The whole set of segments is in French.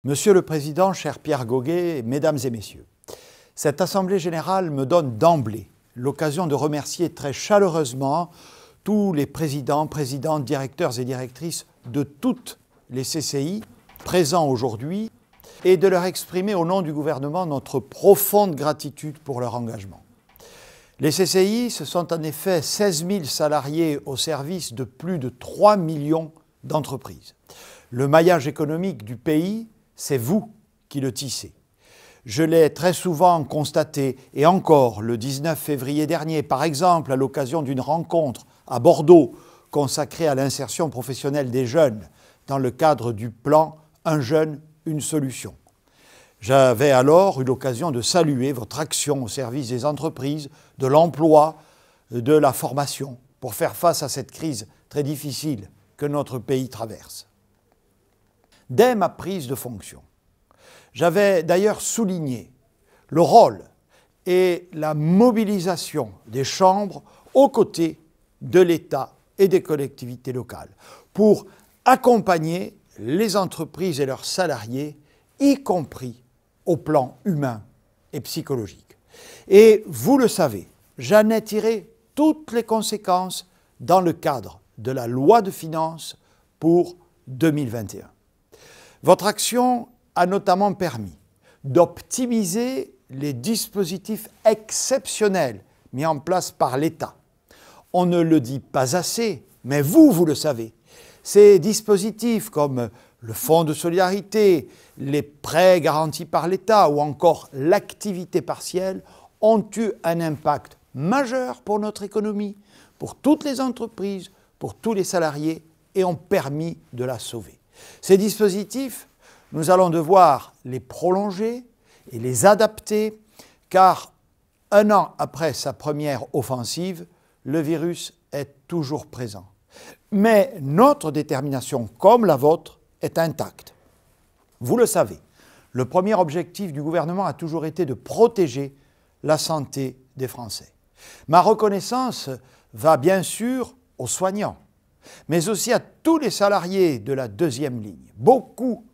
Monsieur le Président, cher Pierre Goguet, Mesdames et Messieurs, cette Assemblée générale me donne d'emblée l'occasion de remercier très chaleureusement tous les présidents, présidentes, directeurs et directrices de toutes les CCI présents aujourd'hui et de leur exprimer au nom du gouvernement notre profonde gratitude pour leur engagement. Les CCI, ce sont en effet 16 000 salariés au service de plus de 3 millions d'entreprises. Le maillage économique du pays, c'est vous qui le tissez. Je l'ai très souvent constaté, et encore le 19 février dernier, par exemple à l'occasion d'une rencontre à Bordeaux consacrée à l'insertion professionnelle des jeunes dans le cadre du plan « Un jeune, une solution ». J'avais alors eu l'occasion de saluer votre action au service des entreprises, de l'emploi, de la formation, pour faire face à cette crise très difficile que notre pays traverse. Dès ma prise de fonction, j'avais d'ailleurs souligné le rôle et la mobilisation des chambres aux côtés de l'État et des collectivités locales pour accompagner les entreprises et leurs salariés, y compris au plan humain et psychologique. Et vous le savez, j'en ai tiré toutes les conséquences dans le cadre de la loi de finances pour 2021. Votre action a notamment permis d'optimiser les dispositifs exceptionnels mis en place par l'État. On ne le dit pas assez, mais vous le savez. Ces dispositifs comme le fonds de solidarité, les prêts garantis par l'État ou encore l'activité partielle ont eu un impact majeur pour notre économie, pour toutes les entreprises, pour tous les salariés et ont permis de la sauver. Ces dispositifs, nous allons devoir les prolonger et les adapter car un an après sa première offensive, le virus est toujours présent. Mais notre détermination, comme la vôtre, est intacte. Vous le savez, le premier objectif du gouvernement a toujours été de protéger la santé des Français. Ma reconnaissance va bien sûr aux soignants, mais aussi à tous les salariés de la deuxième ligne. Beaucoup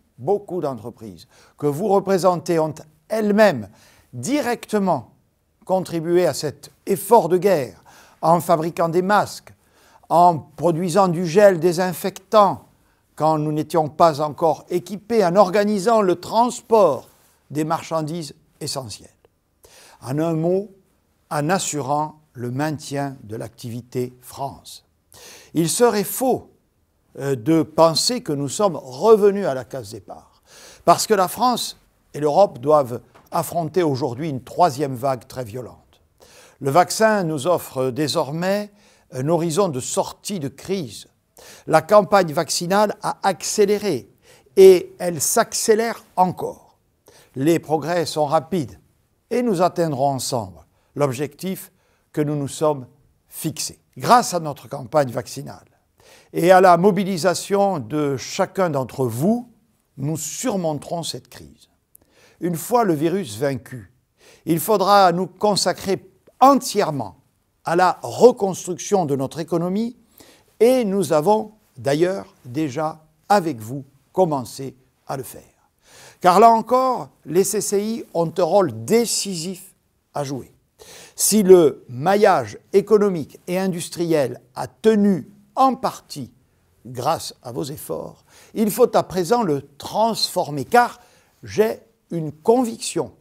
d'entreprises que vous représentez ont elles-mêmes directement contribué à cet effort de guerre en fabriquant des masques, en produisant du gel désinfectant quand nous n'étions pas encore équipés, en organisant le transport des marchandises essentielles. En un mot, en assurant le maintien de l'activité France. Il serait faux de penser que nous sommes revenus à la case départ, parce que la France et l'Europe doivent affronter aujourd'hui une troisième vague très violente. Le vaccin nous offre désormais un horizon de sortie de crise. La campagne vaccinale a accéléré et elle s'accélère encore. Les progrès sont rapides et nous atteindrons ensemble l'objectif que nous nous sommes fixés. Grâce à notre campagne vaccinale et à la mobilisation de chacun d'entre vous, nous surmonterons cette crise. Une fois le virus vaincu, il faudra nous consacrer entièrement à la reconstruction de notre économie et nous avons d'ailleurs déjà avec vous commencé à le faire. Car là encore, les CCI ont un rôle décisif à jouer. Si le maillage économique et industriel a tenu en partie grâce à vos efforts, il faut à présent le transformer car j'ai une conviction.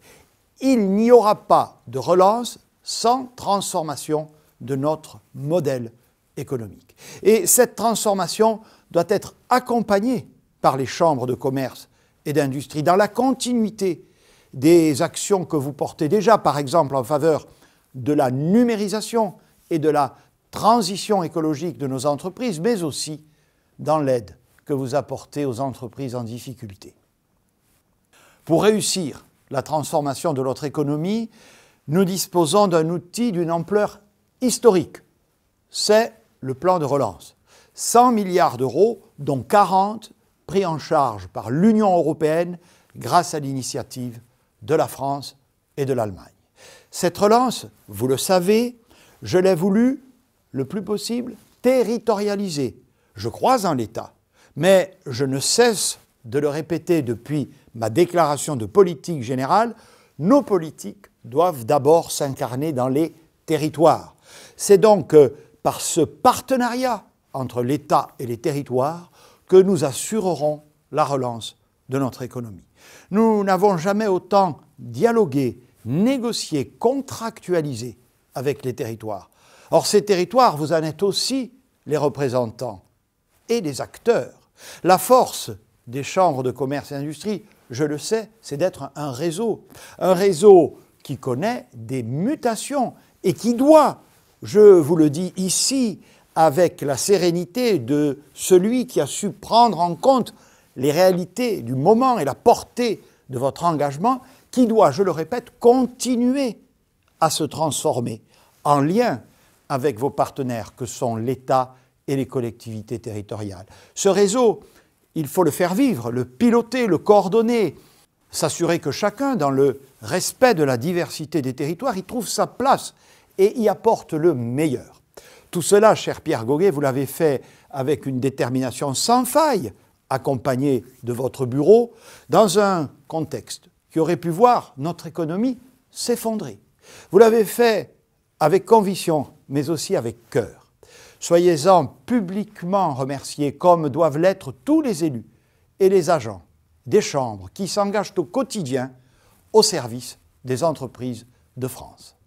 Il n'y aura pas de relance sans transformation de notre modèle économique. Et cette transformation doit être accompagnée par les chambres de commerce et d'industrie dans la continuité des actions que vous portez déjà, par exemple en faveur de la numérisation et de la transition écologique de nos entreprises, mais aussi dans l'aide que vous apportez aux entreprises en difficulté. Pour réussir la transformation de notre économie, nous disposons d'un outil d'une ampleur historique. C'est le plan de relance. 100 milliards d'euros, dont 40 pris en charge par l'Union européenne grâce à l'initiative de la France et de l'Allemagne. Cette relance, vous le savez, je l'ai voulu le plus possible territorialisée. Je crois en l'État, mais je ne cesse de le répéter depuis ma déclaration de politique générale, nos politiques doivent d'abord s'incarner dans les territoires. C'est donc par ce partenariat entre l'État et les territoires que nous assurerons la relance de notre économie. Nous n'avons jamais autant dialogué, négocié, contractualisé avec les territoires. Or, ces territoires, vous en êtes aussi les représentants et les acteurs. La force des chambres de commerce et d'industrie, je le sais, c'est d'être un réseau qui connaît des mutations et qui doit, je vous le dis ici, avec la sérénité de celui qui a su prendre en compte les réalités du moment et la portée de votre engagement, qui doit, je le répète, continuer à se transformer en lien avec vos partenaires que sont l'État et les collectivités territoriales. Ce réseau, il faut le faire vivre, le piloter, le coordonner, s'assurer que chacun, dans le respect de la diversité des territoires, y trouve sa place et y apporte le meilleur. Tout cela, cher Pierre Goguet, vous l'avez fait avec une détermination sans faille, accompagné de votre bureau, dans un contexte qui aurait pu voir notre économie s'effondrer. Vous l'avez fait avec conviction, mais aussi avec cœur. Soyez-en publiquement remerciés, comme doivent l'être tous les élus et les agents des chambres qui s'engagent au quotidien au service des entreprises de France.